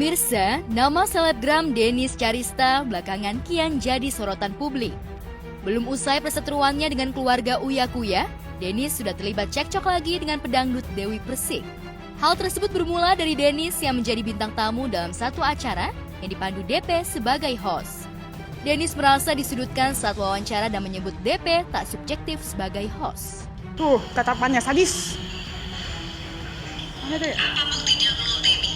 Pemirsa, nama selebgram Dennis Carista belakangan kian jadi sorotan publik. Belum usai perseteruannya dengan keluarga Uya Kuya, Dennis sudah terlibat cekcok lagi dengan pedangdut Dewi Persik. Hal tersebut bermula dari Dennis yang menjadi bintang tamu dalam satu acara yang dipandu DP sebagai host. Dennis merasa disudutkan saat wawancara dan menyebut DP tak subjektif sebagai host. Tuh, tatapannya sadis. Mana deh? Apa buktinya lu, Dewi?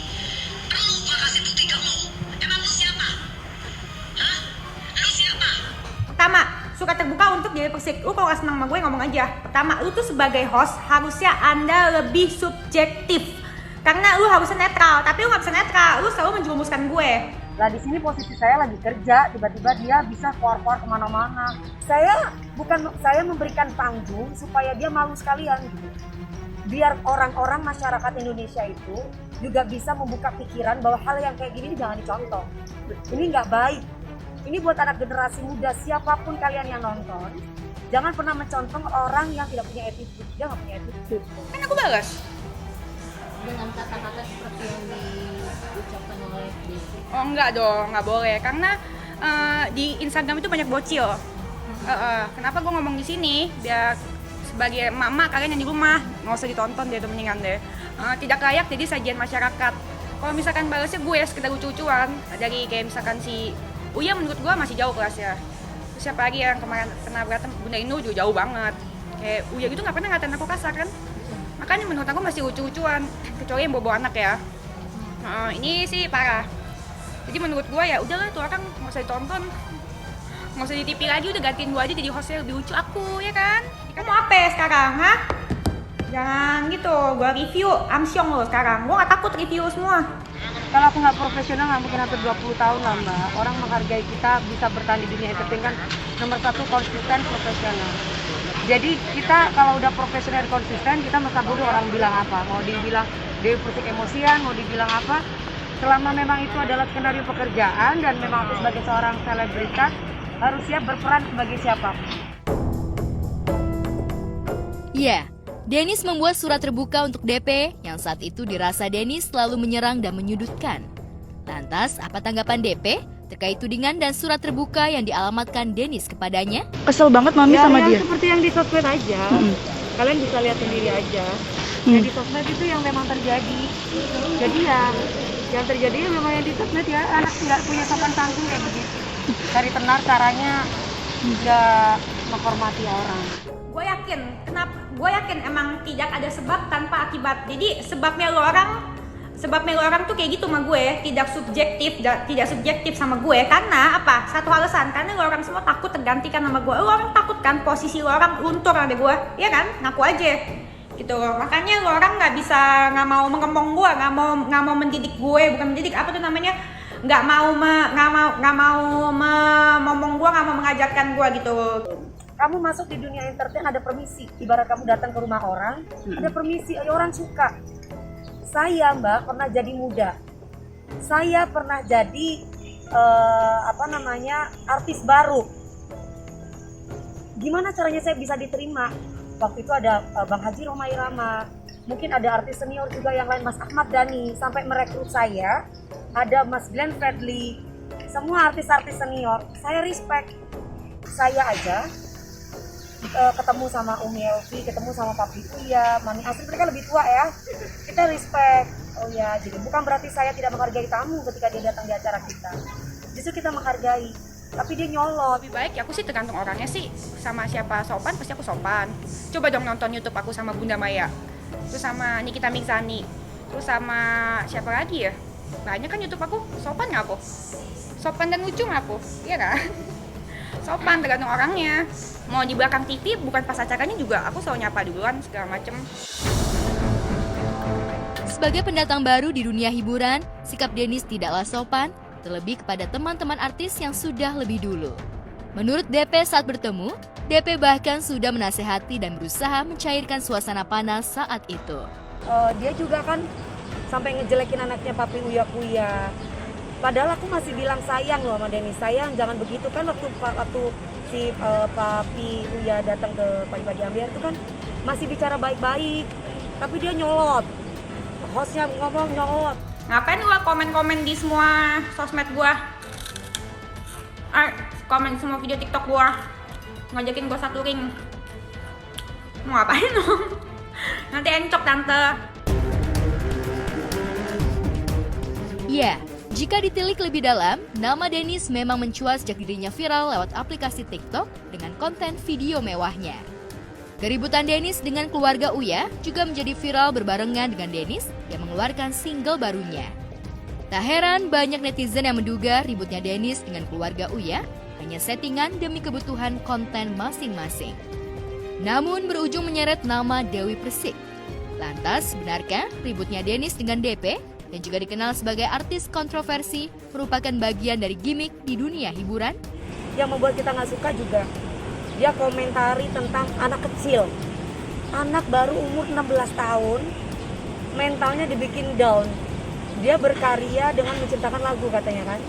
Perlu gua kasih bukti ke lu? Emang lu siapa? Hah? Lu siapa? Pertama, suka terbuka untuk Dewi Persik. Lu kalau gak senang sama gue ngomong aja. Pertama, lu tuh sebagai host harusnya Anda lebih subjektif. Karena lu harusnya netral, tapi lu gak bisa netral. Lu selalu menjerumuskan gue. Lah di sini posisi saya lagi kerja, tiba-tiba dia bisa keluar-keluar kemana-mana. Saya memberikan panggung supaya dia malu sekalian gitu. Biar orang-orang masyarakat Indonesia itu juga bisa membuka pikiran bahwa hal yang kayak gini jangan dicontoh. Ini nggak baik. Ini buat anak generasi muda, siapapun kalian yang nonton, jangan pernah mencontoh orang yang tidak punya attitude. Dia nggak punya attitude. Kan aku balas. Dengan kata-kata seperti yang diucapkan oleh Dennis. Oh enggak dong, nggak boleh. Karena di Instagram itu banyak bocil. Kenapa gue ngomong di sini? Biar sebagai mama kalian yang di rumah nggak usah ditonton deh, mendingan deh. Tidak layak jadi sajian masyarakat. Kalau misalkan balasnya gue sekedar lucu-lucuan dari kayak misalkan si Uya, menurut gue masih jauh kelasnya. Terus siapa lagi yang kemarin pernah berantem Bunda Inul juga jauh banget. Kayak Uya gitu nggak pernah ngatain aku kasar kan. Makanya menurut aku masih lucu-lucuan, kecuali yang bawa anak ya. Ini sih parah. Jadi menurut gue ya udahlah tuh orang nggak usah ditonton, nggak usah di TV lagi, udah gantiin gue aja jadi hostnya lebih lucu aku ya kan. Kamu mau apa ya sekarang, ha? Jangan gitu, gue review Amsyong lo sekarang. Gue gak takut review semua. Kalau aku nggak profesional nggak mungkin hampir 20 tahun lah mbak. Orang menghargai kita bisa bertahan di dunia entertain kan nomor satu konsisten profesional. Jadi kita kalau udah profesional dan konsisten kita masa bodoh orang bilang apa. Mau dibilang Dewi Persik emosian, mau dibilang apa. Selama memang itu adalah skenario pekerjaan dan memang aku sebagai seorang selebritas harus siap berperan sebagai siapapun. Ya, Dennis membuat surat terbuka untuk DP yang saat itu dirasa Dennis selalu menyerang dan menyudutkan. Lantas, apa tanggapan DP terkait tudingan dan surat terbuka yang dialamatkan Dennis kepadanya? Kesel banget mami Ya, sama yang dia. seperti yang di sosmed aja. Kalian bisa lihat sendiri aja. Yang di sosmed itu yang memang terjadi. Jadi yang terjadi memang yang di sosmed ya, anak nggak punya sopan santun kayak begitu. Cari tenar caranya nggak menghormati orang. Gue yakin emang tidak ada sebab tanpa akibat. Jadi sebabnya lo orang tuh kayak gitu sama gue, tidak subjektif sama gue. Karena apa? Satu alasan, karena lo orang semua takut tergantikan sama gue. Lo orang takut kan posisi lo orang luntur ada gue, ya kan? Ngaku aja gitu loh. Makanya lo orang nggak mau mengembang gue, nggak mau mendidik gue, bukan mendidik, apa tuh namanya, nggak mau ngomong gue, nggak mau mengajarkan gue gitu. Kamu masuk di dunia entertain ada permisi. Ibarat kamu datang ke rumah orang, ada permisi, ada orang suka. Saya mbak pernah jadi muda. Saya pernah jadi artis baru. Gimana caranya saya bisa diterima? Waktu itu ada Bang Haji Rhoma Irama. Mungkin ada artis senior juga yang lain, Mas Ahmad Dhani. Sampai merekrut saya. Ada Mas Glenn Fredly. Semua artis-artis senior. Saya respect. Saya aja ketemu sama Umi Elvi, ketemu sama Papi Uya, Mami Asri, mereka lebih tua ya. Kita respect. Oh ya, jadi bukan berarti saya tidak menghargai tamu ketika dia datang di acara kita. Justru kita menghargai, tapi dia nyolot. Lebih baik ya aku sih tergantung orangnya sih. Sama siapa sopan pasti aku sopan. Coba dong nonton YouTube aku sama Bunda Maya, terus sama Nikita Mirzani, terus sama siapa lagi ya? Banyak kan YouTube aku, sopan nggak aku? Sopan dan lucu nggak aku? Iya kan? Sopan tergantung orangnya. Mau di belakang TV bukan pas acaranya juga aku selalu nyapa duluan segala macem. Sebagai pendatang baru di dunia hiburan, sikap Dennis tidaklah sopan, terlebih kepada teman-teman artis yang sudah lebih dulu. Menurut DP saat bertemu, DP bahkan sudah menasehati dan berusaha mencairkan suasana panas saat itu. Dia juga kan sampai ngejelekin anaknya Papi Uya Kuya. Padahal aku masih bilang sayang loh sama Dennis, sayang jangan begitu kan. Waktu si Papi Uya datang ke Padi Ambiar itu kan masih bicara baik-baik, tapi dia nyolot. Hostnya ngomong nyolot. Ngapain lu komen-komen di semua sosmed gua? Komen semua video TikTok gua. Ngajakin gua satu ring. Mau ngapain dong? Nanti encok tante. Ya, jika ditilik lebih dalam, nama Dennis memang mencuat sejak dirinya viral lewat aplikasi TikTok dengan konten video mewahnya. Keributan Dennis dengan keluarga Uya juga menjadi viral berbarengan dengan Dennis yang mengeluarkan single barunya. Tak heran banyak netizen yang menduga ributnya Dennis dengan keluarga Uya hanya settingan demi kebutuhan konten masing-masing. Namun berujung menyeret nama Dewi Persik. Lantas, benarkah ributnya Dennis dengan DP yang juga dikenal sebagai artis kontroversi merupakan bagian dari gimmick di dunia hiburan? Yang membuat kita nggak suka juga, dia komentari tentang anak kecil. Anak baru umur 16 tahun, mentalnya dibikin down. Dia berkarya dengan menciptakan lagu katanya kan.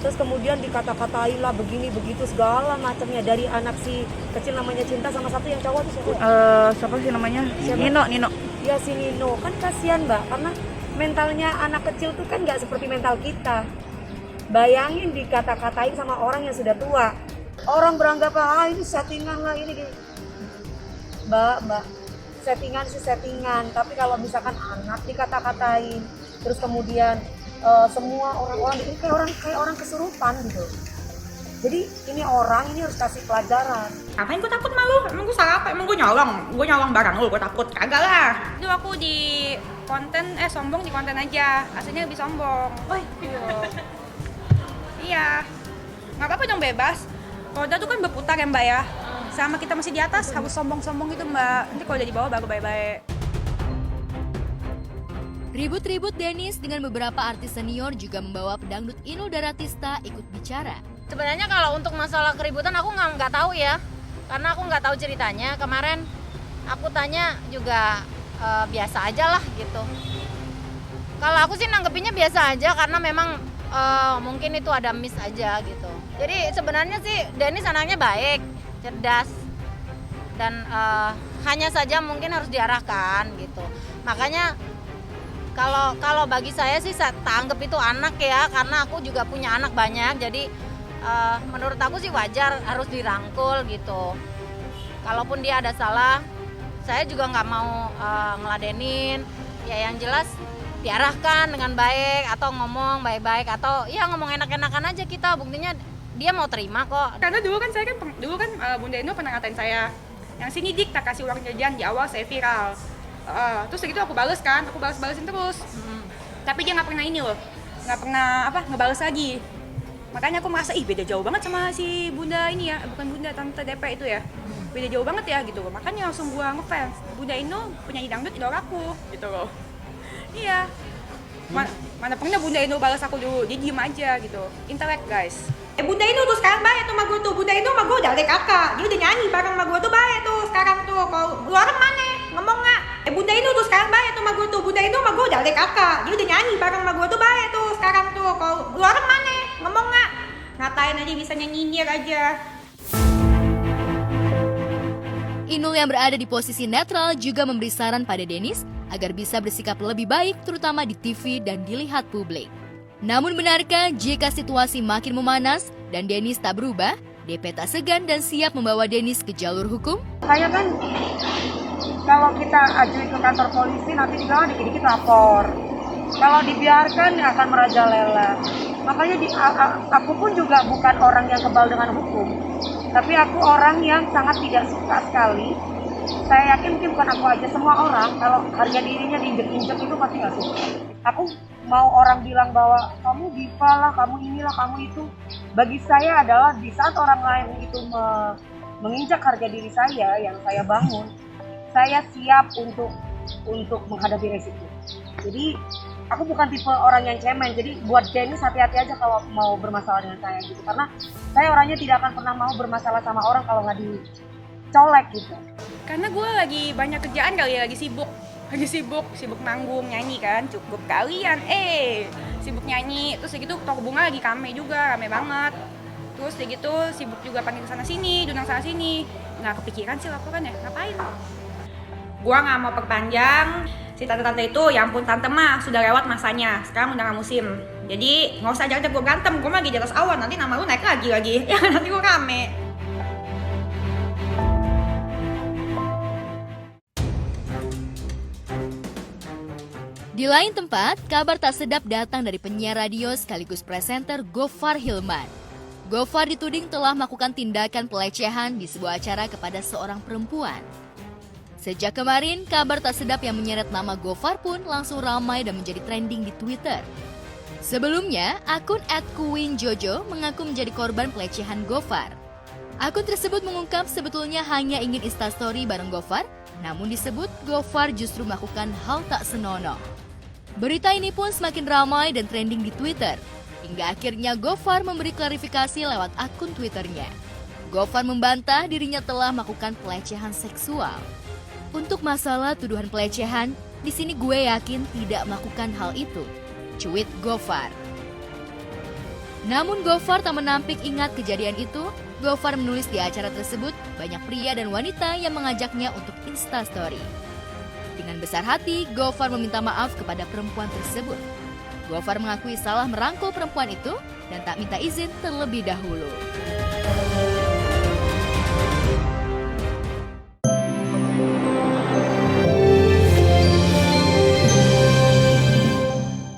Terus kemudian dikata-katain lah begini begitu segala macamnya, dari anak si kecil namanya Cinta sama satu yang cowok tuh siapa? Siapa sih namanya? Siapa? Nino. Ya si Nino, kan kasihan mbak, karena mentalnya anak kecil tuh kan nggak seperti mental kita. Bayangin dikata-katain sama orang yang sudah tua. Orang beranggapan ini settingan lah ini gini. Mbak, settingan sih settingan, tapi kalau misalkan anak dikata-katain, terus kemudian semua orang-orang ini kayak orang kesurupan gitu. Jadi ini harus kasih pelajaran. Ngapain gue takut malu? Emang gue salah apa? Emang gue nyolong barang lu, gue takut? Kagak lah. Itu aku di konten, sombong di konten aja. Aslinya lebih sombong. Iya. Nggak apa-apa dong, bebas. Roda tuh kan berputar ya mbak ya. Sama kita masih di atas, harus sombong-sombong gitu mbak. Nanti kalau udah di bawah baru baik-baik. Ribut-ribut Dennis dengan beberapa artis senior juga membawa pedangdut Inul Daratista ikut bicara. Sebenarnya kalau untuk masalah keributan aku nggak tahu ya, karena aku nggak tahu ceritanya. Kemarin aku tanya juga biasa aja lah gitu. Kalau aku sih nanggepinnya biasa aja karena memang mungkin itu ada miss aja gitu. Jadi sebenarnya sih Dennis anaknya baik, cerdas, dan hanya saja mungkin harus diarahkan gitu. Makanya kalau bagi saya sih saya anggap itu anak ya, karena aku juga punya anak banyak. Jadi menurut aku sih wajar harus dirangkul gitu. Kalaupun dia ada salah, saya juga nggak mau ngeladenin. Ya yang jelas diarahkan dengan baik atau ngomong baik-baik atau ya ngomong enak-enakan aja kita. Buktinya dia mau terima kok. Karena dulu kan Bunda Eno pernah ngatain saya, yang sini dik tak kasih uang jajan, di awal saya viral. Terus segitu aku balesin terus. Tapi dia nggak pernah nggak pernah ngebales lagi. Makanya aku merasa beda jauh banget sama si Bunda ini ya, bukan Bunda, Tante DP itu ya. Beda jauh banget ya gitu. Makanya langsung gua ngefans. Bunda Eno penyanyi dangdut idola aku gitu loh. Iya. Mana pernah Bunda Eno balas aku dulu, dia diem aja gitu. Intelek guys. Bunda Inu tuh sekarang baik tuh sama gue tuh. Bunda Inu sama gue udah ada kakak. Dia udah nyanyi bareng sama gue tuh baik tuh sekarang tuh. Kalau lu orang mana? Ngomong nggak? Bunda Inu tuh sekarang baik tuh sama gue tuh. Bunda Inu sama gue udah ada kakak. Dia udah nyanyi bareng sama gue tuh baik tuh sekarang tuh. Kalau lu orang mana? Ngomong nggak? Ngatain aja bisa nyinyir aja. Inul yang berada di posisi netral juga memberi saran pada Dennis agar bisa bersikap lebih baik terutama di TV dan dilihat publik. Namun benarkah jika situasi makin memanas dan Dennis tak berubah, DP tak segan dan siap membawa Dennis ke jalur hukum? Kayak kan kalau kita ajuin ke kantor polisi nanti juga dikit-dikit lapor. Kalau dibiarkan akan merajalela. Makanya aku pun juga bukan orang yang kebal dengan hukum. Tapi aku orang yang sangat tidak suka sekali. Saya yakin mungkin bukan aku aja, semua orang kalau harga dirinya diinjek-injek itu pasti nggak suka. Aku mau orang bilang bahwa kamu diva lah, kamu inilah, kamu itu. Bagi saya adalah di saat orang lain itu menginjak harga diri saya yang saya bangun, saya siap untuk menghadapi resiko. Jadi aku bukan tipe orang yang cemen. Jadi buat Dennis hati-hati aja kalau mau bermasalah dengan saya gitu. Karena saya orangnya tidak akan pernah mau bermasalah sama orang kalau nggak dicolek gitu. Karena gue lagi banyak kerjaan kali ya, lagi sibuk manggung, nyanyi kan, cukup kalian, sibuk nyanyi, terus gitu toko bunga lagi rame banget, terus gitu sibuk juga panggil sana sini, diundang sana sini, nggak kepikiran sih laporan ya, ngapain? Gue nggak mau perpanjang, Si tante-tante itu, ya ampun tante mah sudah lewat masanya, sekarang udah gak musim. Jadi nggak usah ajak gue berantem, gue lagi di atas awan, nanti nama lu naik lagi ya nanti gue rame. Di lain tempat, kabar tak sedap datang dari penyiar radio sekaligus presenter Gofar Hilman. Gofar dituding telah melakukan tindakan pelecehan di sebuah acara kepada seorang perempuan. Sejak kemarin, kabar tak sedap yang menyeret nama Gofar pun langsung ramai dan menjadi trending di Twitter. Sebelumnya, akun @queenjojo mengaku menjadi korban pelecehan Gofar. Akun tersebut mengungkap sebetulnya hanya ingin instastory bareng Gofar, namun disebut Gofar justru melakukan hal tak senonoh. Berita ini pun semakin ramai dan trending di Twitter, hingga akhirnya Gofar memberi klarifikasi lewat akun Twitternya. Gofar membantah dirinya telah melakukan pelecehan seksual. Untuk masalah tuduhan pelecehan, di sini gue yakin tidak melakukan hal itu, cuit Gofar. Namun Gofar tak menampik ingat kejadian itu. Gofar menulis di acara tersebut banyak pria dan wanita yang mengajaknya untuk instastory. Dengan besar hati, Gofar meminta maaf kepada perempuan tersebut. Gofar mengakui salah merangkul perempuan itu dan tak minta izin terlebih dahulu.